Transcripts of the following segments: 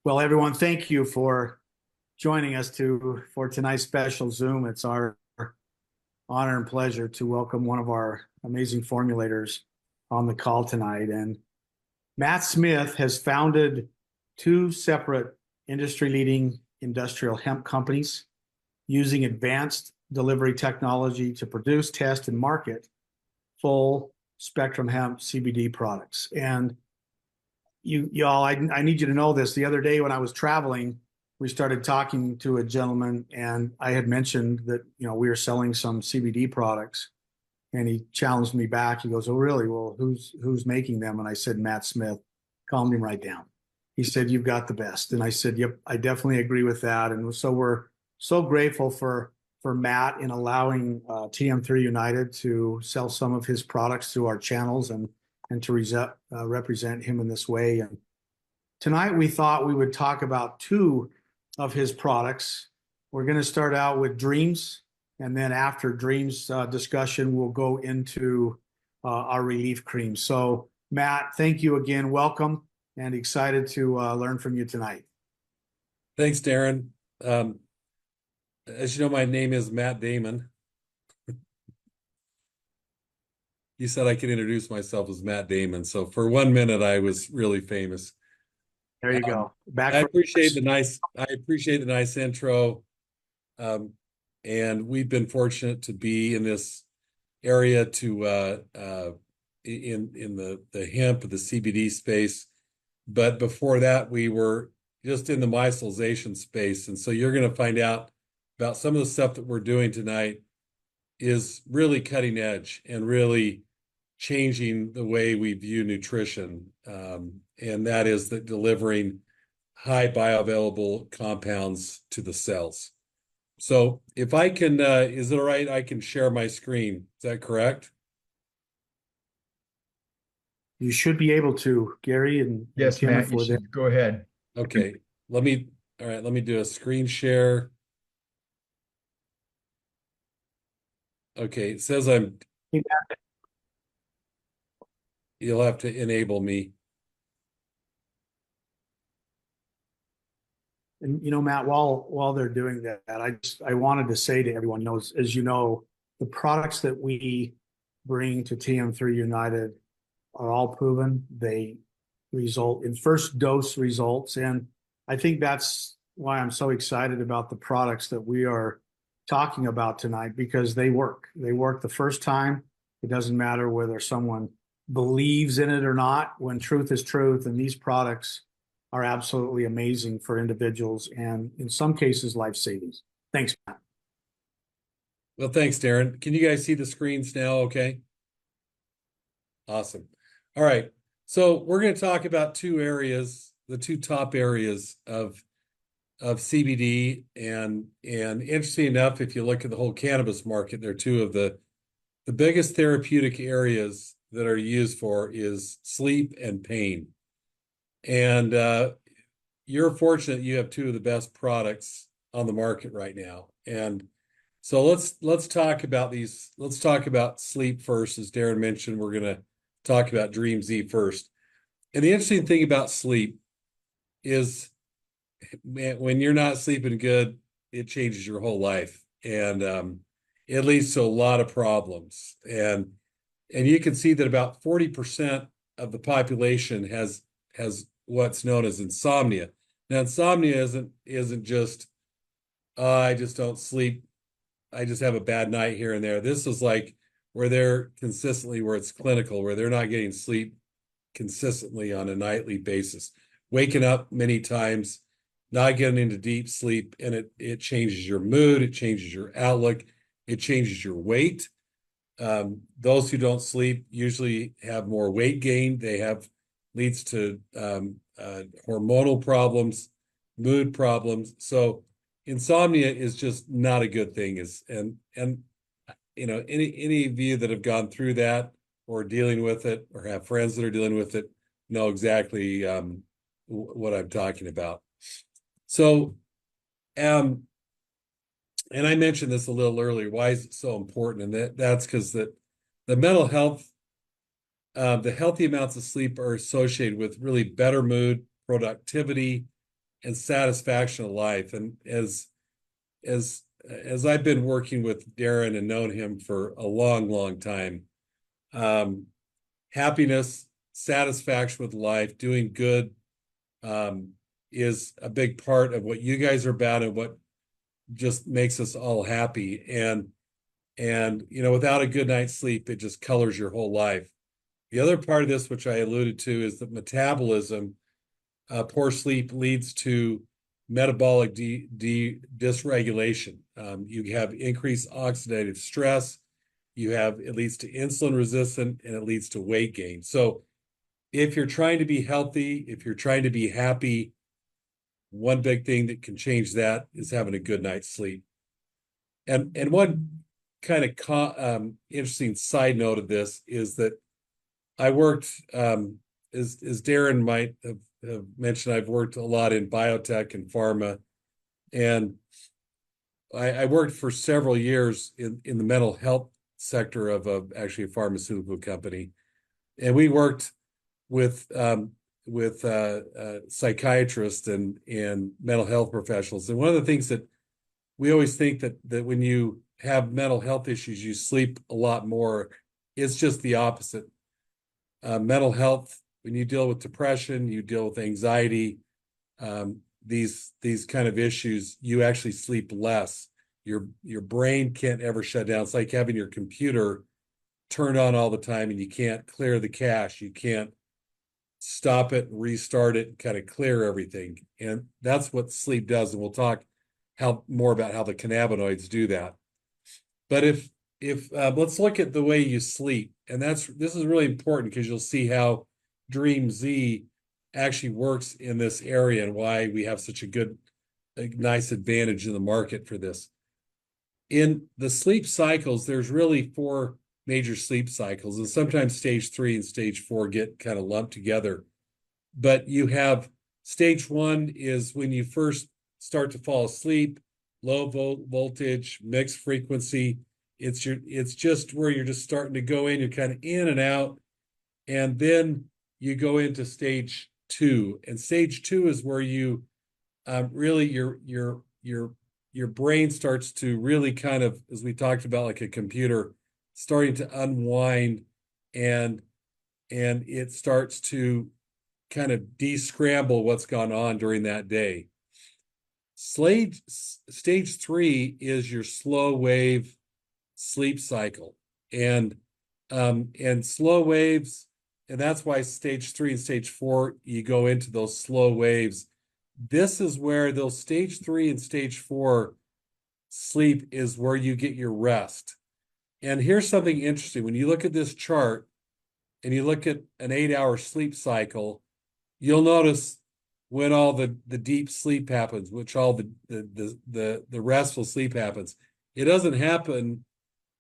Well, everyone, thank you for joining us for tonight's special Zoom. It's our honor and pleasure to welcome one of our amazing formulators on the call tonight. And Matt Smith has founded two separate industry-leading industrial hemp companies using advanced delivery technology to produce, test, and market full spectrum hemp CBD products. And y'all, I need you to know this. The other day when I was traveling, we started talking to a gentleman, and I had mentioned that we were selling some CBD products, and he challenged me back. He goes, "Oh, really? Well, who's making them?" And I said, "Matt Smith." Calmed him right down. He said, "You've got the best," and I said, "Yep, I definitely agree with that." And so we're so grateful for Matt in allowing TM3 United to sell some of his products through our channels and to represent him in this way. And tonight we thought we would talk about two of his products. We're going to start out with Dreamz, and then after Dreamz discussion, we'll go into our relief cream. So Matt, thank you again. Welcome, and excited to learn from you tonight. Thanks, Darren. As you know, my name is Matt Damon. You said I could introduce myself as Matt Damon, so for 1 minute I was really famous. There you go. I appreciate the nice intro, and we've been fortunate to be in this area to in the hemp, the CBD space. But before that, we were just in the micellization space, and so you're going to find out about some of the stuff that we're doing tonight is really cutting edge and really changing the way we view nutrition, and that is that delivering high bioavailable compounds to the cells. So if I can, is it all right? I can share my screen. Is that correct? You should be able to, Gary and yes, Tim, Matt, you should go ahead. Okay. Let me do a screen share. Okay, it says you'll have to enable me. And Matt, while they're doing that, I wanted to say to everyone, as you know, the products that we bring to TM3 United are all proven. They result in first dose results, and I think that's why I'm so excited about the products that we are talking about tonight, because they work. They work the first time. It doesn't matter whether someone believes in it or not, when truth is truth, and these products are absolutely amazing for individuals and in some cases life savings. Thanks, Matt. Well, thanks, Darren. Can you guys see the screens now? Okay. Awesome. All right. So we're going to talk about two areas, the two top areas of CBD, and interesting enough, if you look at the whole cannabis market, they're two of the biggest therapeutic areas that are used for is sleep and pain. And you're fortunate you have two of the best products on the market right now. And so let's talk about these. Let's talk about sleep first. As Darren mentioned, we're going to talk about Dreamz first. And the interesting thing about sleep is, man, when you're not sleeping good, it changes your whole life, and it leads to a lot of problems. And you can see that about 40% of the population has what's known as insomnia. Now, insomnia isn't just I just don't sleep, I just have a bad night here and there. This is like where they're consistently, where it's clinical, where they're not getting sleep consistently on a nightly basis, waking up many times, not getting into deep sleep, and it changes your mood, it changes your outlook, it changes your weight. Those who don't sleep usually have more weight gain. Leads to hormonal problems, mood problems. So insomnia is just not a good thing. Any of you that have gone through that or dealing with it or have friends that are dealing with it know exactly what I'm talking about. So, and I mentioned this a little earlier. Why is it so important? And that's because the mental health, the healthy amounts of sleep are associated with really better mood, productivity, and satisfaction of life. And as I've been working with Darren and known him for a long, long time, happiness, satisfaction with life, doing good, is a big part of what you guys are about and what just makes us all happy. And without a good night's sleep, it just colors your whole life. The other part of this, which I alluded to, is that metabolism, poor sleep leads to metabolic dysregulation. You have increased oxidative stress. It leads to insulin resistance, and it leads to weight gain. So if you're trying to be healthy, if you're trying to be happy, one big thing that can change that is having a good night's sleep. And one kind of interesting side note of this is that I worked, as Darren might have mentioned, I've worked a lot in biotech and pharma, and I worked for several years in the mental health sector of actually a pharmaceutical company, and we worked with psychiatrists and mental health professionals. And one of the things that we always think that when you have mental health issues, you sleep a lot more. It's just the opposite. Mental health, when you deal with depression, you deal with anxiety, these kind of issues, you actually sleep less. Your brain can't ever shut down. It's like having your computer turned on all the time and you can't clear the cache. You can't stop it and restart it and kind of clear everything. And that's what sleep does. And we'll talk more about how the cannabinoids do that. But if let's look at the way you sleep, and this is really important because you'll see how Dreamz actually works in this area and why we have such a nice advantage in the market for this. In the sleep cycles, there's really 4 major sleep cycles, and sometimes stage 3 and stage 4 get kind of lumped together. But you have stage 1 is when you first start to fall asleep, low voltage, mixed frequency. It's just where you're just starting to go in, you're kind of in and out, and then you go into stage 2. And stage 2 is where you really your brain starts to really kind of, as we talked about, like a computer, starting to unwind, and it starts to kind of de-scramble what's gone on during that day. Stage 3 is your slow wave sleep cycle, and slow waves, and that's why stage 3 and stage 4 you go into those slow waves. This is where those stage 3 and stage 4 sleep is where you get your rest. And here's something interesting. When you look at this chart and you look at an 8-hour sleep cycle, you'll notice when all the deep sleep happens, which all the restful sleep happens. It doesn't happen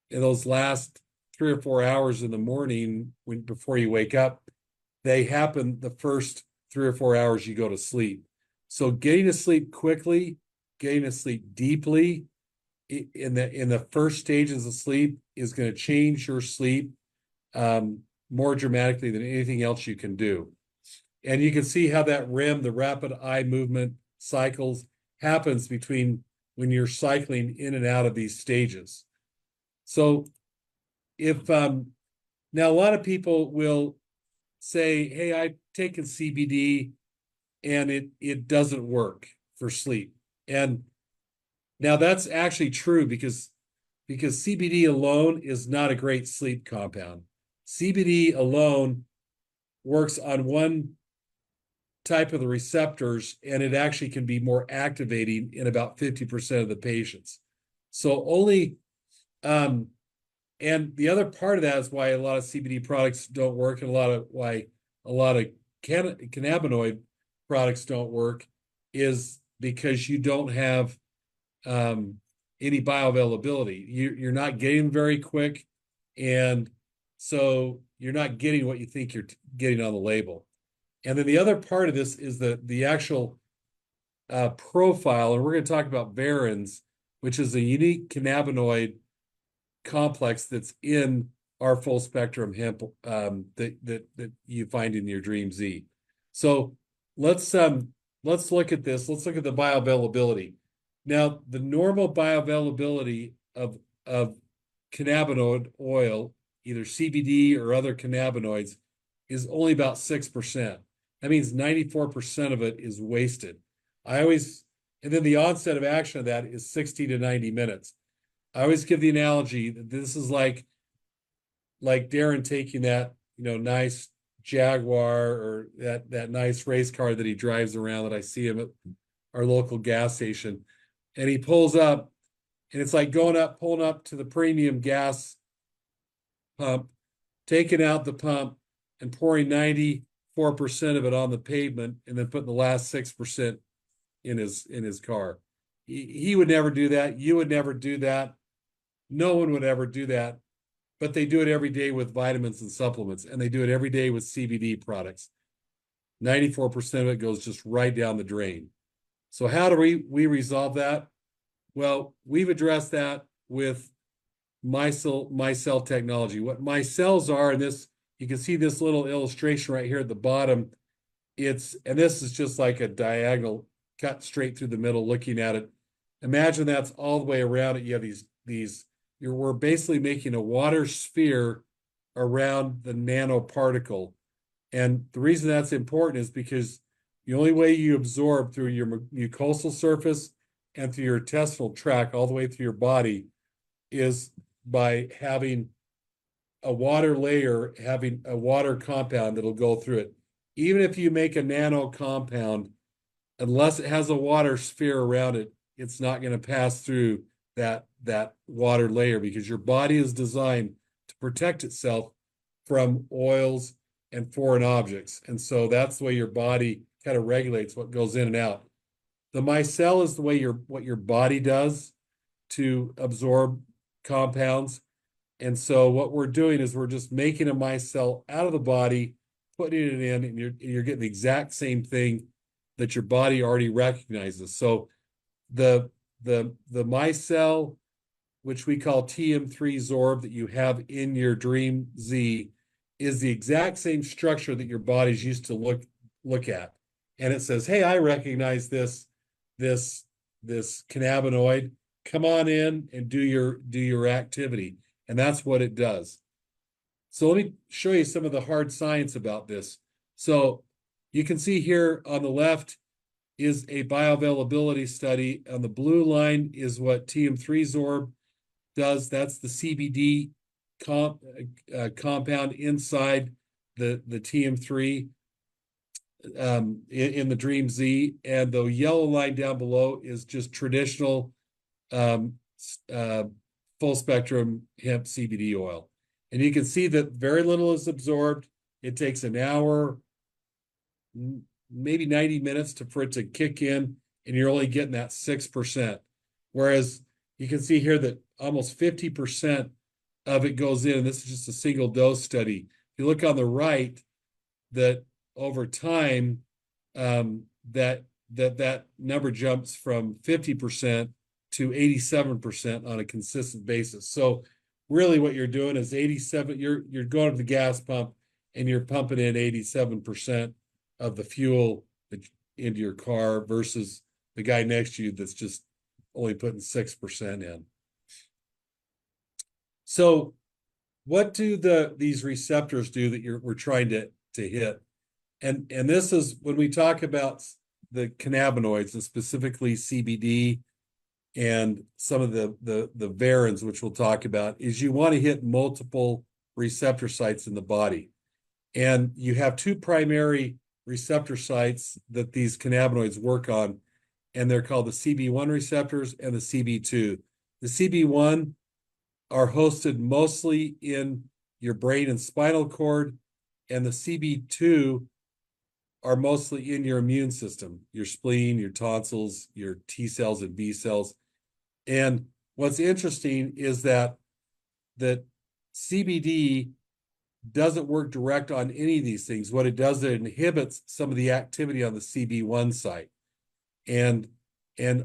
in those last 3 or 4 hours in the morning before you wake up. They happen the first 3 or 4 hours you go to sleep. So getting to sleep quickly, getting to sleep deeply in the first stages of sleep is going to change your sleep more dramatically than anything else you can do. And you can see how that REM, the rapid eye movement cycles, happens between when you're cycling in and out of these stages. So if now a lot of people will say, hey, I've taken CBD and it doesn't work for sleep. And now that's actually true because CBD alone is not a great sleep compound. CBD alone works on one type of the receptors, and it actually can be more activating in about 50% of the patients. So only, and the other part of that is why a lot of CBD products don't work, and why a lot of cannabinoid products don't work, is because you don't have any bioavailability. You're not getting very quick, and so you're not getting what you think you're getting on the label. And then the other part of this is the actual profile, and we're going to talk about varins, which is a unique cannabinoid complex that's in our full spectrum hemp that you find in your Dreamz. So let's let's look at this. Let's look at the bioavailability. Now, the normal bioavailability of cannabinoid oil, either CBD or other cannabinoids, is only about 6%. That means 94% of it is wasted. And then the onset of action of that is 60 to 90 minutes. I always give the analogy that this is like Darren taking that, nice Jaguar or that nice race car that he drives around that I see him at our local gas station. And he pulls up, and it's like pulling up to the premium gas pump, taking out the pump and pouring 94% of it on the pavement and then putting the last 6% in his car. He would never do that. You would never do that. No one would ever do that. But they do it every day with vitamins and supplements, and they do it every day with CBD products. 94% of it goes just right down the drain. So how do we resolve that? Well, we've addressed that with micelle technology. What micelles are, and this, you can see this little illustration right here at the bottom. And this is just like a diagonal cut straight through the middle, looking at it. Imagine that's all the way around it. You have we're basically making a water sphere around the nanoparticle. And the reason that's important is because the only way you absorb through your mucosal surface and through your intestinal tract all the way through your body is by having a water layer, having a water compound that'll go through it. Even if you make a nano compound, unless it has a water sphere around it, it's not going to pass through that water layer, because your body is designed to protect itself from oils and foreign objects. And so that's the way your body kind of regulates what goes in and out. The micelle is the way what your body does to absorb compounds. And so what we're doing is we're just making a micelle out of the body, putting it in, and you're getting the exact same thing that your body already recognizes. So the micelle, which we call TM3 Zorb, that you have in your Dream Z, is the exact same structure that your body's used to look at. And it says, hey, I recognize this cannabinoid. Come on in and do your activity. And that's what it does. So let me show you some of the hard science about this. So you can see here on the left is a bioavailability study. On the blue line is what TM3 Zorb does. That's the CBD compound inside the TM3 in the Dream Z. And the yellow line down below is just traditional full spectrum hemp CBD oil. And you can see that very little is absorbed. It takes an hour, maybe 90 minutes for it to kick in, and you're only getting that 6%. Whereas you can see here that almost 50% of it goes in. This is just a single dose study. If you look on the right, that over time, that number jumps from 50% to 87% on a consistent basis. So really what you're doing is you're going to the gas pump and you're pumping in 87% of the fuel into your car versus the guy next to you that's just only putting 6% in. So what do these receptors do that we're trying to hit? And this is when we talk about the cannabinoids, and specifically CBD and some of the varins, which we'll talk about, is you want to hit multiple receptor sites in the body. And you have two primary receptor sites that these cannabinoids work on, and they're called the CB1 receptors and the CB2. The CB1 are hosted mostly in your brain and spinal cord, and the CB2 are mostly in your immune system, your spleen, your tonsils, your T cells and B cells. And what's interesting is that CBD doesn't work direct on any of these things. What it does, it inhibits some of the activity on the CB1 site. And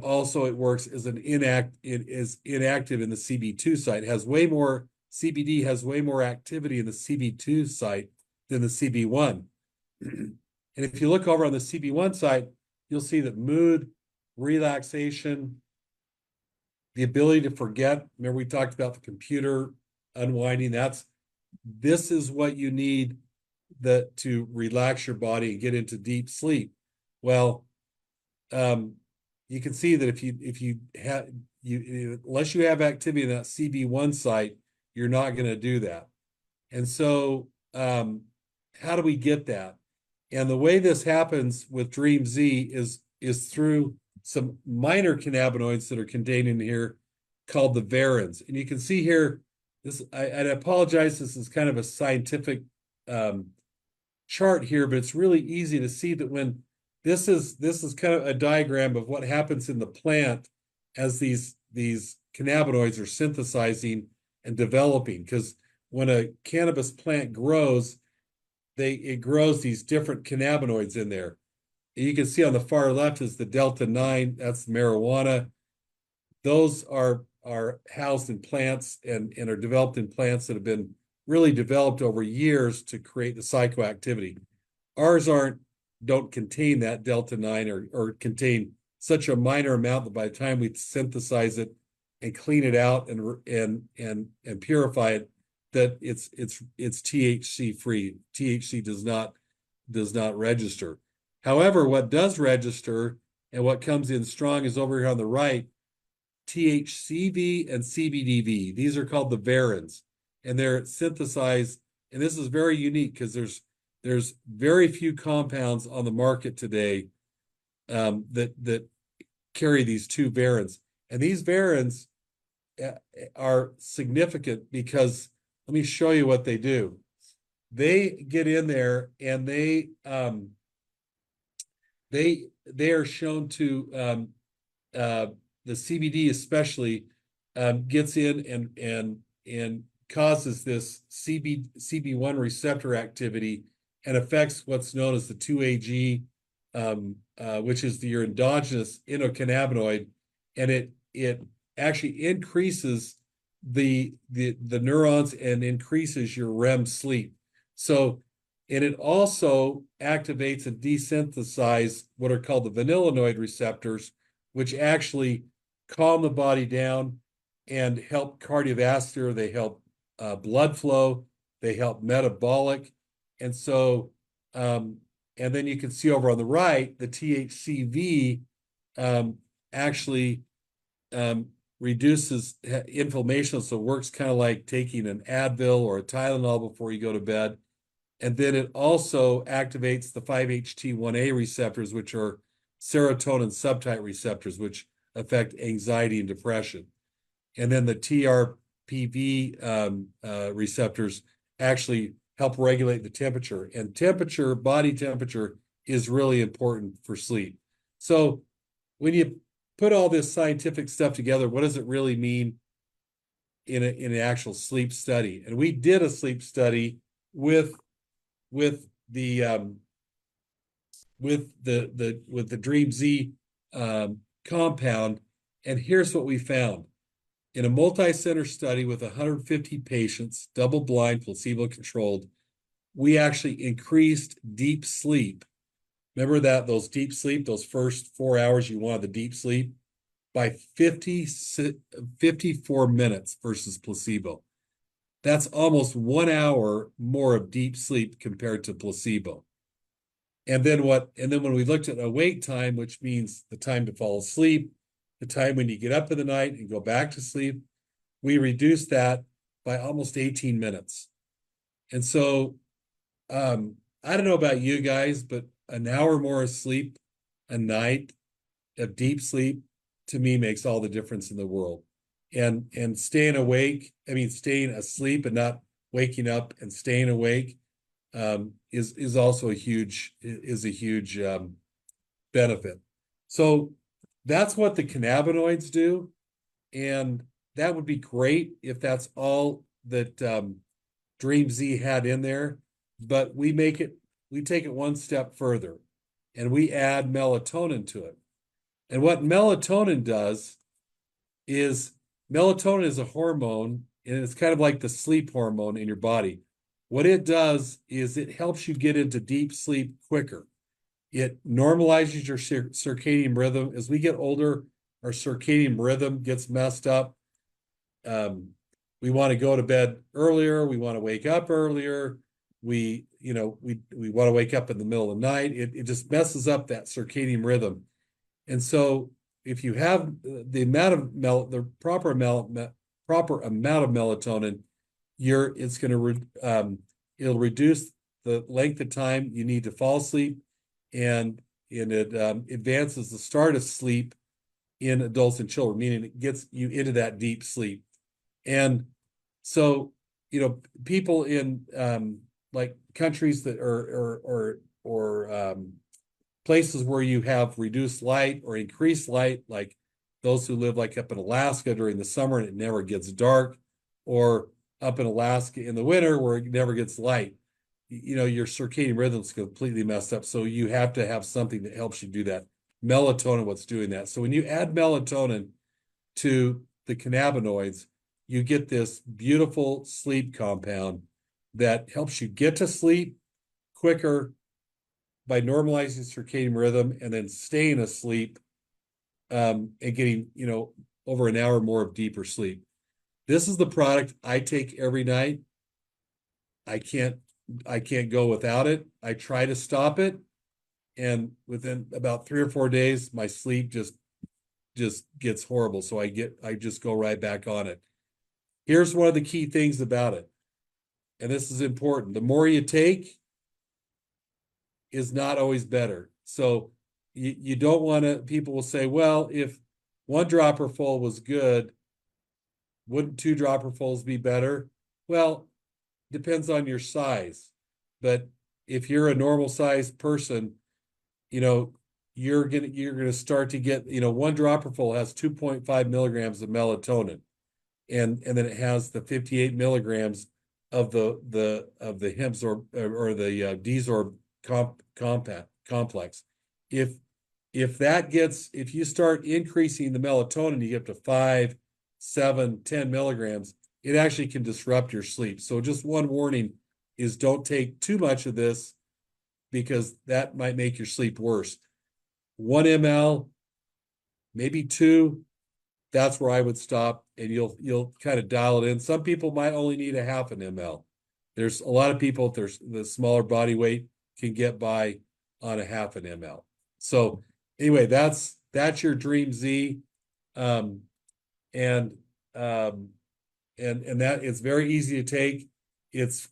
also it works as it is inactive in the CB2 site. CBD has way more activity in the CB2 site than the CB1. And if you look over on the CB1 site, you'll see that mood, relaxation, the ability to forget. Remember, we talked about the computer unwinding. This is what you need to relax your body and get into deep sleep. Well, you can see that if you have unless you have activity in that CB1 site, you're not going to do that. And so, how do we get that? And the way this happens with Dreamz is through some minor cannabinoids that are contained in here called the varins. And you can see here, I apologize, this is kind of a scientific chart here, but it's really easy to see that when this is kind of a diagram of what happens in the plant as these cannabinoids are synthesizing and developing. Because when a cannabis plant grows, it grows these different cannabinoids in there. You can see on the far left is the delta 9, that's marijuana. Those are housed in plants and are developed in plants that have been really developed over years to create the psychoactivity. Ours don't contain that delta 9 or contain such a minor amount that by the time we synthesize it and clean it out and purify it, that it's THC free. THC does not register. However, what does register and what comes in strong is over here on the right, THCV and CBDV. These are called the varins, and they're synthesized. And this is very unique because there's very few compounds on the market today that carry these two varins. And these varins are significant because let me show you what they do. They get in there and they are shown to the CBD especially gets in and causes this CB1 receptor activity and affects what's known as the 2AG, which is your endogenous endocannabinoid, and it actually increases the neurons and increases your REM sleep. So, and it also activates and desynthesizes what are called the vanillinoid receptors, which actually calm the body down and help cardiovascular. They help blood flow. They help metabolic. And so, and then you can see over on the right, the THCV actually reduces inflammation. So it works kind of like taking an Advil or a Tylenol before you go to bed. And then it also activates the 5-HT1A receptors, which are serotonin subtype receptors, which affect anxiety and depression. And then the TRPV receptors actually help regulate the temperature. And body temperature, is really important for sleep. So when you put all this scientific stuff together, what does it really mean in an actual sleep study? And we did a sleep study with the Dreamz compound, and here's what we found. In a multi-center study with 150 patients, double-blind, placebo-controlled, we actually increased deep sleep. Remember those deep sleep, those first 4 hours you wanted the deep sleep, by 54 minutes versus placebo. That's almost 1 hour more of deep sleep compared to placebo. And then when we looked at awake time, which means the time to fall asleep, the time when you get up in the night and go back to sleep, we reduced that by almost 18 minutes. And so I don't know about you guys, but an hour more of sleep a night of deep sleep to me makes all the difference in the world. And staying asleep and not waking up and staying awake is also a huge benefit. So that's what the cannabinoids do, and that would be great if that's all that Dreamz had in there. But we take it one step further, and we add melatonin to it. And what melatonin does is melatonin is a hormone, and it's kind of like the sleep hormone in your body. What it does is it helps you get into deep sleep quicker. It normalizes your circadian rhythm. As we get older, our circadian rhythm gets messed up. We want to go to bed earlier. We want to wake up earlier. We want to wake up in the middle of the night. It just messes up that circadian rhythm. And so if you have the amount of the proper amount of melatonin, it'll reduce the length of time you need to fall asleep, and it advances the start of sleep in adults and children, meaning it gets you into that deep sleep. And so, people in like countries that or places where you have reduced light or increased light, like those who live like up in Alaska during the summer and it never gets dark, or up in Alaska in the winter where it never gets light, your circadian rhythm's completely messed up. So you have to have something that helps you do that. Melatonin, what's doing that. So when you add melatonin to the cannabinoids, you get this beautiful sleep compound that helps you get to sleep quicker by normalizing circadian rhythm and then staying asleep, and getting, over an hour more of deeper sleep. This is the product I take every night. I can't go without it. I try to stop it, and within about 3 or 4 days, my sleep just gets horrible. So I just go right back on it. Here's one of the key things about it, and this is important. The more you take is not always better. So you don't want to, people will say, well, if 1 dropper full was good, wouldn't 2 dropper fulls be better? Well, depends on your size. But if you're a normal sized person, you're gonna start to get, 1 dropper full has 2.5 milligrams of melatonin, and then it has the 58 milligrams of the hemp or the D-zorb complex. If you start increasing the melatonin, you get up to 5, 7, 10 milligrams, it actually can disrupt your sleep. So just one warning is don't take too much of this, because that might make your sleep worse. 1 ml, maybe 2, that's where I would stop, and you'll kind of dial it in. Some people might only need a 0.5 ml. There's a lot of people, if there's the smaller body weight, can get by on a 0.5 ml. So anyway, that's your Dream Z. And that it's very easy to take. It's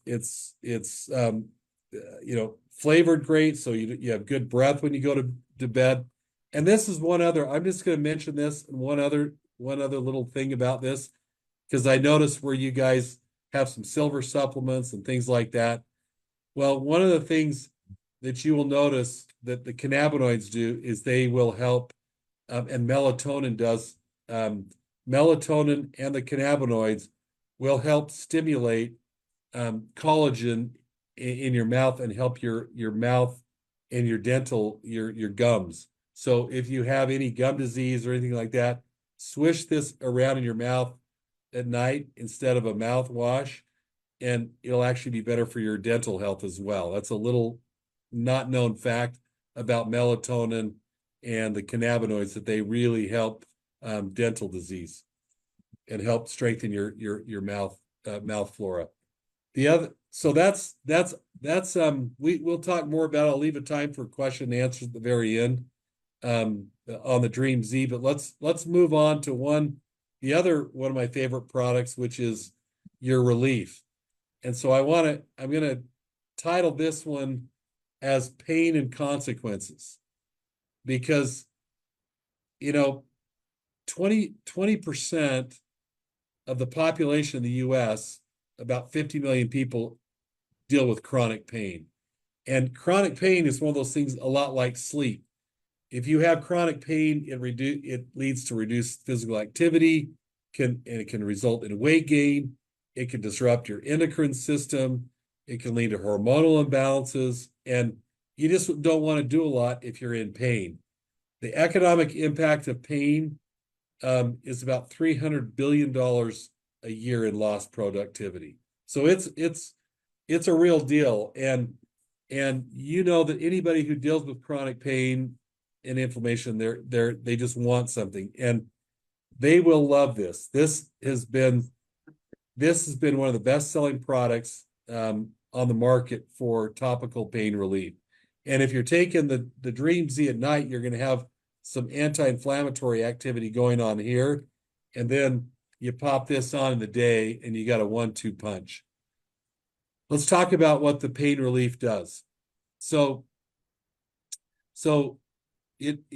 flavored great, so you have good breath when you go to bed. And this is one other, I'm just going to mention this, and one other little thing about this, because I noticed where you guys have some silver supplements and things like that. Well, one of the things that you will notice that the cannabinoids do is they will help, and melatonin does. Melatonin and the cannabinoids will help stimulate collagen in your mouth and help your mouth and your dental, your gums. So if you have any gum disease or anything like that, swish this around in your mouth at night instead of a mouthwash, and it'll actually be better for your dental health as well. That's a little not known fact about melatonin and the cannabinoids, that they really help dental disease and help strengthen your mouth flora. So that's we'll talk more about it. I'll leave a time for question and answers at the very end on the Dream Z, but let's move on to the other one of my favorite products, which is your Relief. And so I'm gonna title this one as Pain and Consequences, because 20% of the population in the US, about 50 million people, deal with chronic pain. And chronic pain is one of those things a lot like sleep. If you have chronic pain, it leads to reduced physical activity, and it can result in weight gain. It can disrupt your endocrine system. It can lead to hormonal imbalances, and you just don't want to do a lot if you're in pain. The economic impact of pain is about $300 billion a year in lost productivity. So it's a real deal. And And you know that anybody who deals with chronic pain and inflammation, they just want something, and they will love this. This has been one of the best-selling products on the market for topical pain relief. And if you're taking the Dreamz at night, you're going to have some anti-inflammatory activity going on here, and then you pop this on in the day, and you got a 1-2 punch. Let's talk about what the pain relief does. So the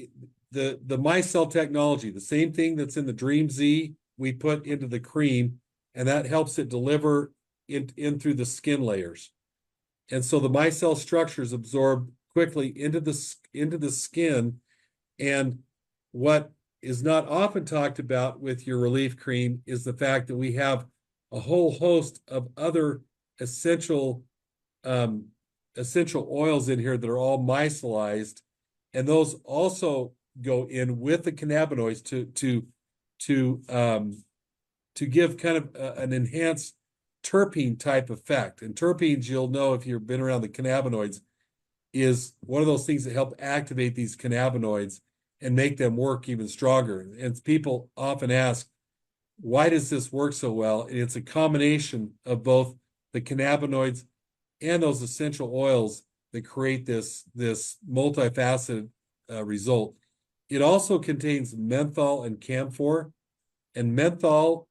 micelle technology, the same thing that's in the Dreamz, we put into the cream, and that helps it deliver in through the skin layers. And so the micelle structures absorb quickly into the skin. And what is not often talked about with your relief cream is the fact that we have a whole host of other essential oils in here that are all micellized, and those also go in with the cannabinoids to give kind of an enhanced terpene type effect. And terpenes, you'll know if you've been around the cannabinoids, is one of those things that help activate these cannabinoids and make them work even stronger. And people often ask, why does this work so well? And it's a combination of both the cannabinoids and those essential oils that create this multifaceted result. It also contains menthol and camphor, and menthol,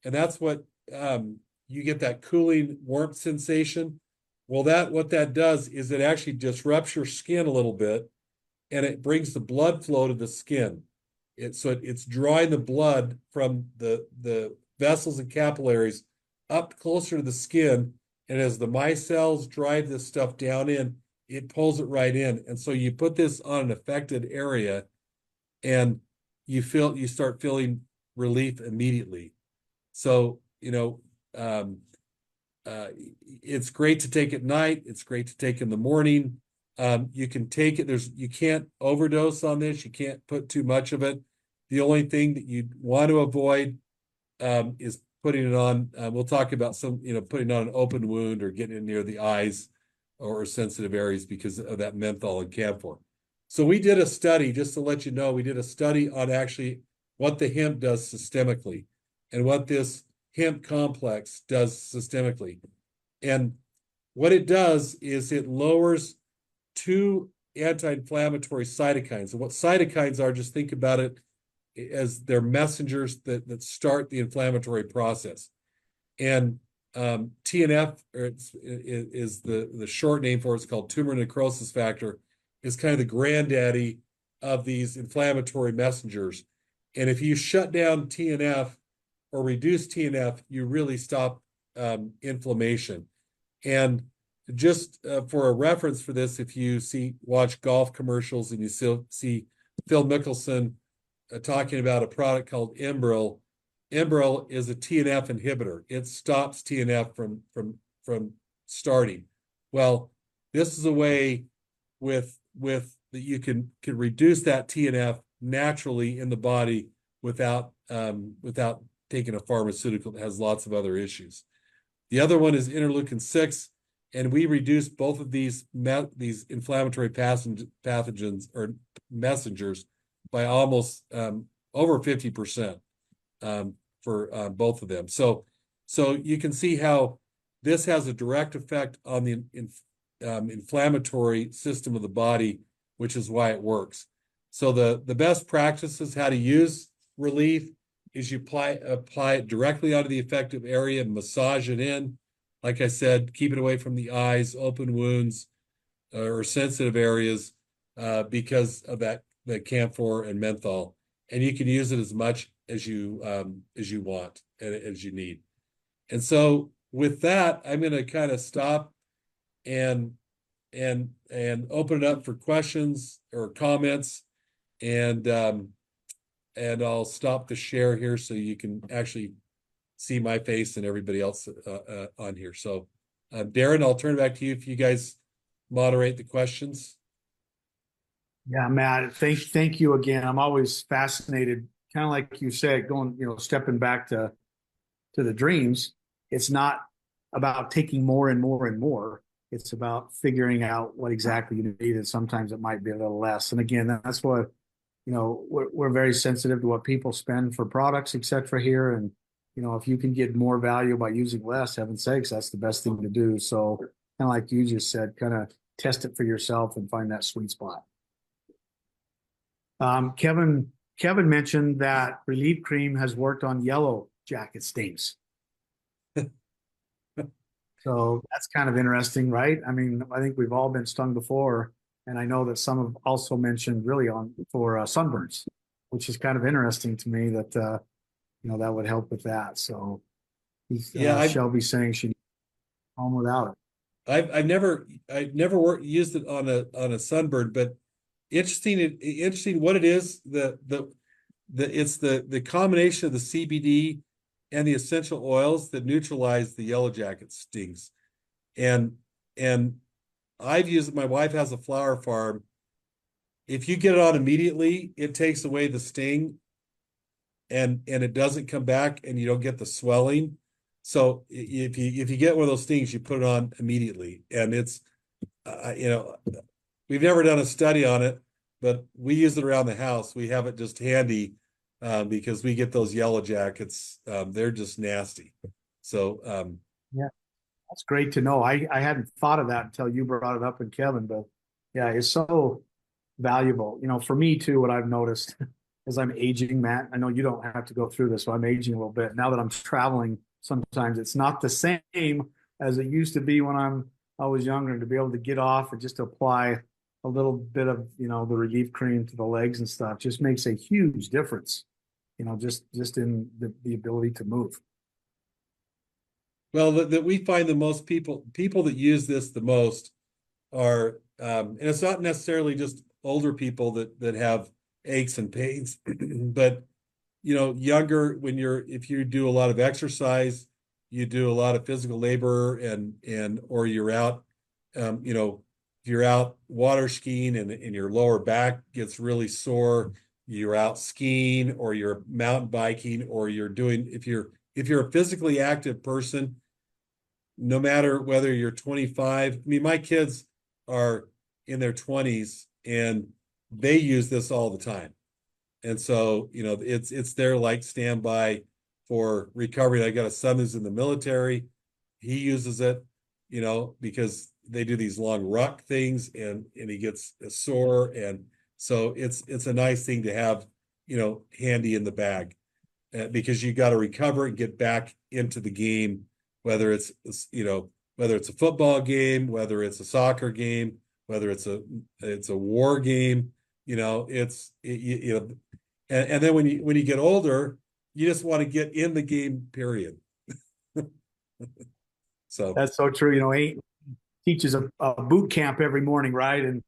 and that's what you get that cooling warmth sensation. Well, what that does is it actually disrupts your skin a little bit, and it brings the blood flow to the skin. It's drawing the blood from the vessels and capillaries up closer to the skin, and as the micelles drive this stuff down in, it pulls it right in. And so you put this on an affected area, and you start feeling relief immediately. So, it's great to take at night. It's great to take in the morning. You can take it. You can't overdose on this. You can't put too much of it. The only thing that you want to avoid is putting it on. We'll talk about putting on an open wound or getting it near the eyes or sensitive areas because of that menthol and camphor. So we did a study, just to let you know, we did a study on actually what the hemp does systemically and what this hemp complex does systemically. And what it does is it lowers 2 anti-inflammatory cytokines. And what cytokines are, just think about it as they're messengers that start the inflammatory process. And TNF is the short name for it. It's called tumor necrosis factor, is kind of the granddaddy of these inflammatory messengers. And if you shut down TNF or reduce TNF, you really stop inflammation. And just for a reference for this, if you watch golf commercials and you see Phil Mickelson talking about a product called Enbrel. Enbrel is a TNF inhibitor. It stops TNF from starting. Well, this is a way with that you can reduce that TNF naturally in the body without taking a pharmaceutical that has lots of other issues. The other one is interleukin-6, and we reduce both of these inflammatory pathogens or messengers by almost over 50% for both of them. So you can see how this has a direct effect on the inflammatory system of the body, which is why it works. So the best practices how to use relief is you apply it directly onto the affected area and massage it in. Like I said, keep it away from the eyes, open wounds, or sensitive areas because of the camphor and menthol. And you can use it as much as you want and as you need. And so with that, I'm going to kind of stop and open it up for questions or comments, and I'll stop the share here so you can actually see my face and everybody else on here. So, Darren, I'll turn it back to you if you guys moderate the questions. Yeah, Matt, thank you again. I'm always fascinated, kind of like you said, stepping back to the Dreamz. It's not about taking more and more and more. It's about figuring out what exactly you need, and sometimes it might be a little less. And again, that's what, we're very sensitive to what people spend for products, et cetera, here. And, if you can get more value by using less, heaven's sakes, that's the best thing to do. So kind of like you just said, kind of test it for yourself and find that sweet spot. Kevin mentioned that Relief Cream has worked on yellow jacket stings. So that's kind of interesting, right? I mean, I think we've all been stung before, and I know that some have also mentioned really on for sunburns, which is kind of interesting to me that that would help with that. So Yeah, Shelby's saying she home without it. I've never used it on a sunburn, but interesting what it is. It's the combination of the CBD and the essential oils that neutralize the yellow jacket stings. And I've used it. My wife has a flower farm. If you get it on immediately, it takes away the sting and it doesn't come back and you don't get the swelling. So if you get one of those stings, you put it on immediately. And it's we've never done a study on it, but we use it around the house. We have it just handy because we get those yellow jackets. They're just nasty. So Yeah, that's great to know. I hadn't thought of that until you brought it up, and Kevin, but yeah, it's so valuable. For me too, what I've noticed as I'm aging, Matt, I know you don't have to go through this, but I'm aging a little bit. Now that I'm traveling, sometimes it's not the same as it used to be when I was younger, and to be able to get off and just to apply a little bit of, the relief cream to the legs and stuff just makes a huge difference, just in the ability to move. well, that we find the most people that use this the most are, and it's not necessarily just older people that have aches and pains, but younger if you do a lot of exercise, you do a lot of physical labor or you're out, if you're out water skiing and your lower back gets really sore, you're out skiing or you're mountain biking or if you're a physically active person, no matter whether you're 25. I mean, my kids are in their 20s and they use this all the time. And so, it's their like standby for recovery. I got a son who's in the military. He uses it, because they do these long ruck things and he gets sore. And so it's a nice thing to have, handy in the bag because you got to recover and get back into the game, whether it's a football game, whether it's a soccer game, whether it's a war game, and then when you get older, you just want to get in the game, period. So That's so true. He teaches a boot camp every morning, right? And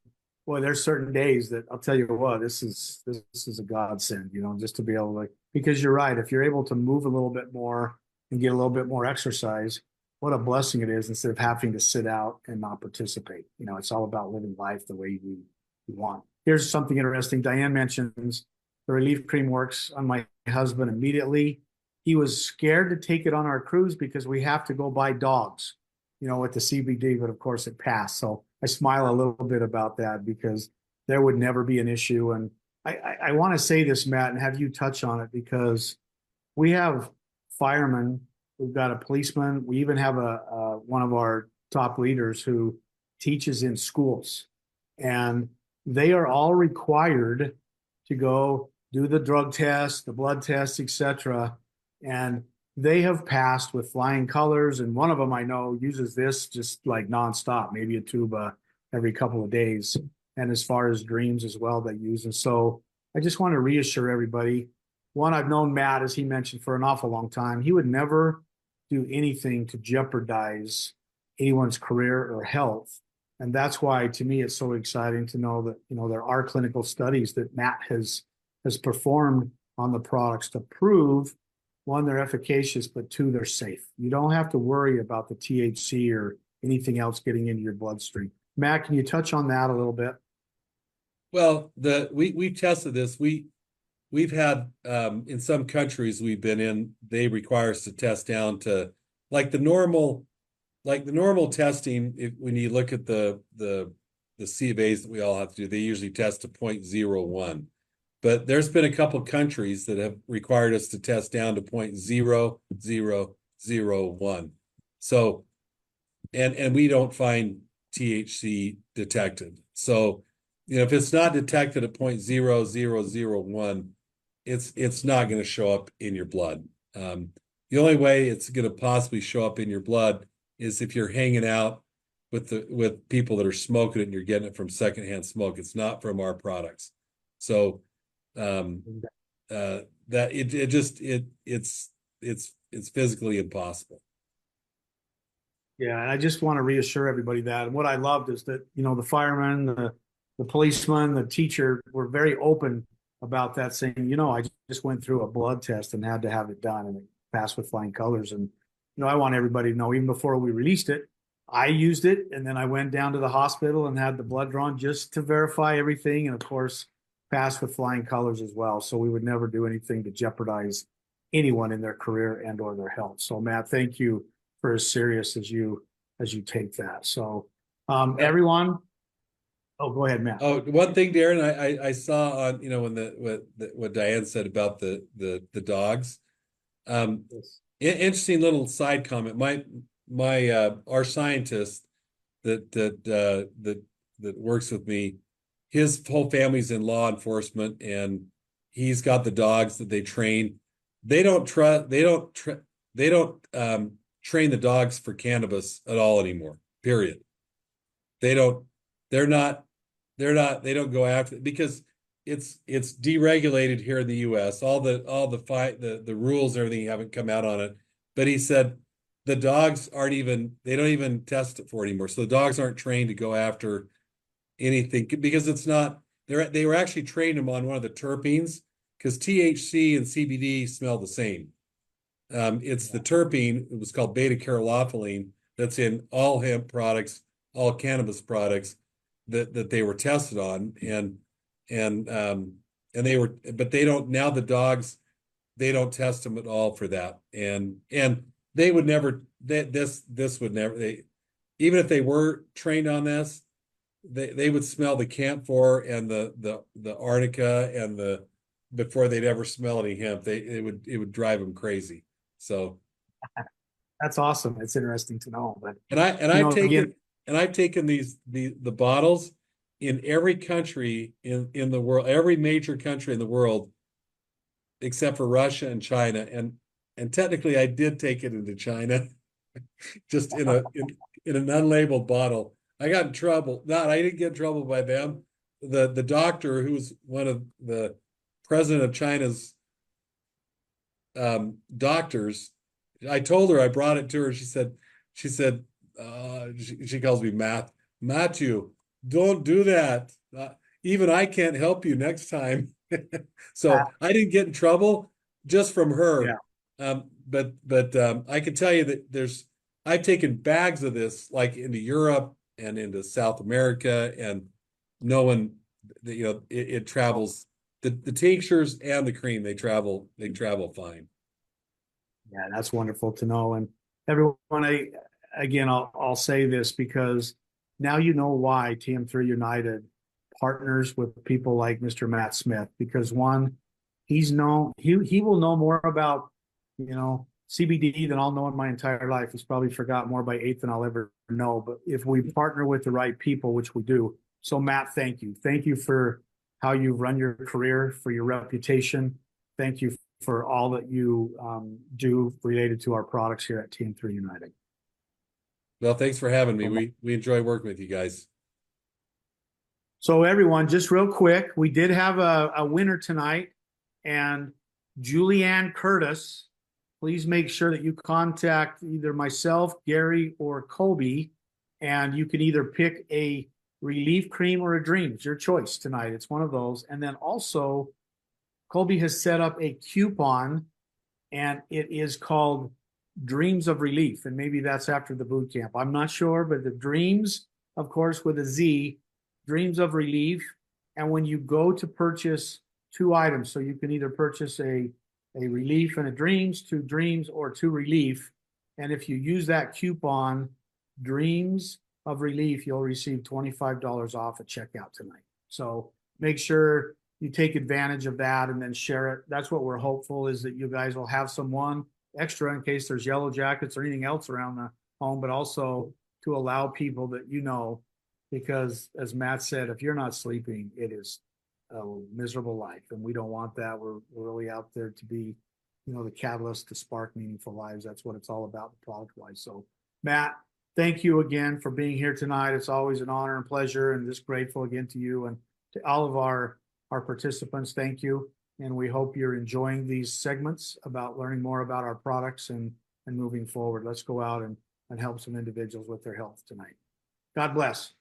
boy, there's certain days that I'll tell you what, this is a godsend, just to be able to, because you're right. If you're able to move a little bit more and get a little bit more exercise, what a blessing it is instead of having to sit out and not participate. It's all about living life the way you want. Here's something interesting. Diane mentions the relief cream works on my husband immediately. He was scared to take it on our cruise because we have to go buy dogs, with the CBD, but of course it passed. So I smile a little bit about that because there would never be an issue. And I want to say this, Matt, and have you touch on it because we have firemen, we've got a policeman, we even have one of our top leaders who teaches in schools, and they are all required to go do the drug test, the blood test, etc. And they have passed with flying colors. And one of them I know uses this just like nonstop, maybe a tube every couple of days. And as far as Dreamz as well, that uses. So I just want to reassure everybody. One, I've known Matt, as he mentioned, for an awful long time. He would never do anything to jeopardize anyone's career or health. And that's why, to me, it's so exciting to know that, there are clinical studies that Matt has performed on the products to prove, one, they're efficacious, but two, they're safe. You don't have to worry about the THC or anything else getting into your bloodstream. Matt, can you touch on that a little bit? well, we've tested this. We've had in some countries we've been in, they require us to test down to like the normal like the normal testing, when you look at the C of A's that we all have to do, they usually test to 0.01. But there's been a couple countries that have required us to test down to 0.0001. So, and we don't find THC detected. So, if it's not detected at 0.0001, it's not going to show up in your blood. The only way it's going to possibly show up in your blood is if you're hanging out with people that are smoking it and you're getting it from secondhand smoke. It's not from our products. So that it's physically impossible. Yeah, and I just want to reassure everybody that. And what I loved is that, the firemen, the policeman, the teacher were very open about that, saying, I just went through a blood test and had to have it done, and it passed with flying colors. And, I want everybody to know, even before we released it, I used it, and then I went down to the hospital and had the blood drawn just to verify everything. And of course, passed with flying colors as well. So we would never do anything to jeopardize anyone in their career and or their health. So Matt, thank you for as serious as you take that. So everyone, go ahead, Matt. Oh, one thing, Darren, I saw on when what Diane said about the dogs. Interesting little side comment. Our scientist that works with me, his whole family's in law enforcement, and he's got the dogs that they train. They don't train the dogs for cannabis at all anymore. Period. They don't go after it because it's deregulated here in the US. All the rules and everything haven't come out on it. But he said the dogs they don't even test it for it anymore. So the dogs aren't trained to go after anything because it's not they were actually trained them on one of the terpenes because THC and CBD smell the same. It's the terpene, it was called beta carolophyllene, that's in all hemp products, all cannabis products that they were tested on, and they were, but they don't now. The dogs, they don't test them at all for that, and they would never. This would never. Even if they were trained on this, they would smell the camphor and the arnica and before they'd ever smell any hemp. It would drive them crazy. So that's awesome. It's interesting to know. But I've taken the bottles in every country in the world, every major country in the world, except for Russia and China. And technically I did take it into China, just in an unlabeled bottle. I got in trouble. I didn't get in trouble by them. The doctor, who was one of the president of China's doctors, I told her, I brought it to her. She said, she calls me Matthew, don't do that. Even I can't help you next time. So I didn't get in trouble just from her. Yeah. But I can tell you that I've taken bags of this like into Europe and into South America, and no one, it travels. The tinctures and the cream, they travel fine. Yeah, that's wonderful to know. And everyone, I'll say this because now you know why TM3 United partners with people like Mr. Matt Smith, because one, he will know more about, CBD than I'll know in my entire life. He's probably forgot more by 8 than I'll ever know. But if we partner with the right people, which we do. So Matt, thank you. Thank you for how you run your career, for your reputation. Thank you for all that you do related to our products here at TM3 United. Well, thanks for having me. We enjoy working with you guys. So everyone, just real quick, we did have a winner tonight, and Julianne Curtis. Please make sure that you contact either myself, Gary, or Kobe, and you can either pick a Relief cream or a Dreamz, your choice tonight. It's one of those. And then also, Colby has set up a coupon, and it is called Dreamz of Relief. And maybe that's after the boot camp. I'm not sure, but the Dreamz, of course, with a Z, Dreamz of Relief. And when you go to purchase 2 items, so you can either purchase a Relief and a Dreamz, 2 Dreamz, or 2 Relief. And if you use that coupon, Dreamz of Relief, you'll receive $25 off at checkout tonight. So make sure you take advantage of that and then share it. That's what we're hopeful, is that you guys will have someone extra in case there's yellow jackets or anything else around the home, but also to allow people that you know, because as Matt said, if you're not sleeping, it is a miserable life, and we don't want that. We're really out there to be, you know, the catalyst to spark meaningful lives. That's what it's all about, product wise. So Matt, thank you again for being here tonight. It's always an honor and pleasure, and just grateful again to you and to all of our participants. Thank you. And we hope you're enjoying these segments about learning more about our products and moving forward. Let's go out and help some individuals with their health tonight. God bless.